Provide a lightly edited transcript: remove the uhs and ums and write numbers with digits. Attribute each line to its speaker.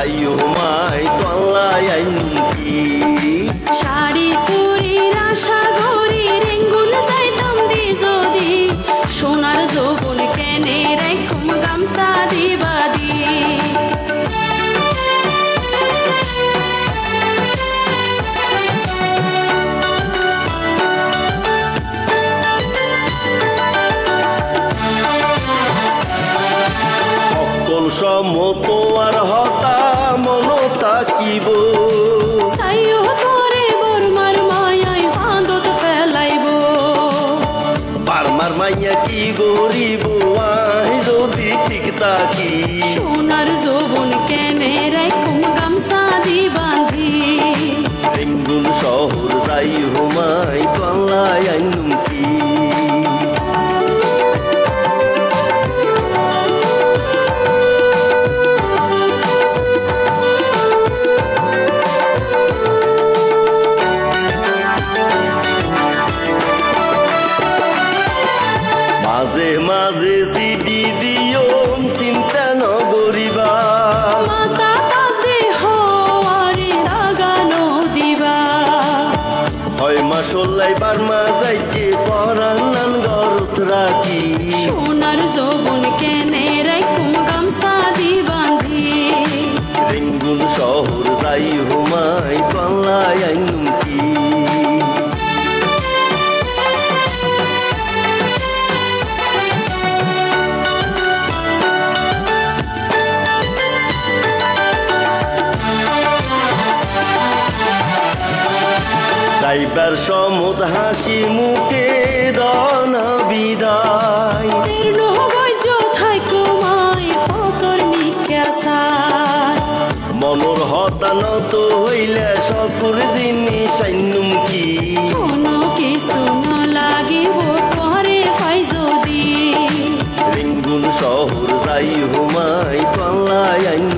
Speaker 1: যাই হুমাই তল্লাই আইনুম কি
Speaker 2: শাড়ি চুরির আশা করি রেঙ্গুন যাইতাম দি যদি সোনার যৌবন কেনে রাইখুম গামছা দিবা দি
Speaker 1: অকল সমত আর হতা মন থাকিব
Speaker 2: সাইও তোরে বর্মার মায়াই বাঁধত ফেলাইব
Speaker 1: বারমার মাইয়া কি গরিব আই যদি ঠিক থাকি
Speaker 2: সোনার যৌবন কেনে রাইখুম গামছা দি বাঁধি
Speaker 1: রেঙ্গুন শহর যাই হুমাই তল্লাই আইনুম কি মাঝে মাঝে সিটি দিও চিন্তা নগরিবা
Speaker 2: মাতা তাতে হওয়ারে লাগানো দিবা
Speaker 1: হয় মাসল্লাই বারমা যাইতে পরান নান গরত রাখি
Speaker 2: সোনার যৌবন কেনে রাইখুম গামছা দি বাঁধি
Speaker 1: রেঙ্গুন শহর যাই হুমাই তল্লাই আইনুম কি যাইবার সমুদ হাসি মুখে দনা বিদায়
Speaker 2: তীর্ণ বৈজ থাইকো মাই ফতর নিকাসার
Speaker 1: মনোর হতানত হইলে সকল জিনিস আইনুম কি
Speaker 2: কোনো কিছু নলাগিব পরে পাই যদি
Speaker 1: রেঙ্গুন শহর যাই হুমাই তল্লাই আইনুম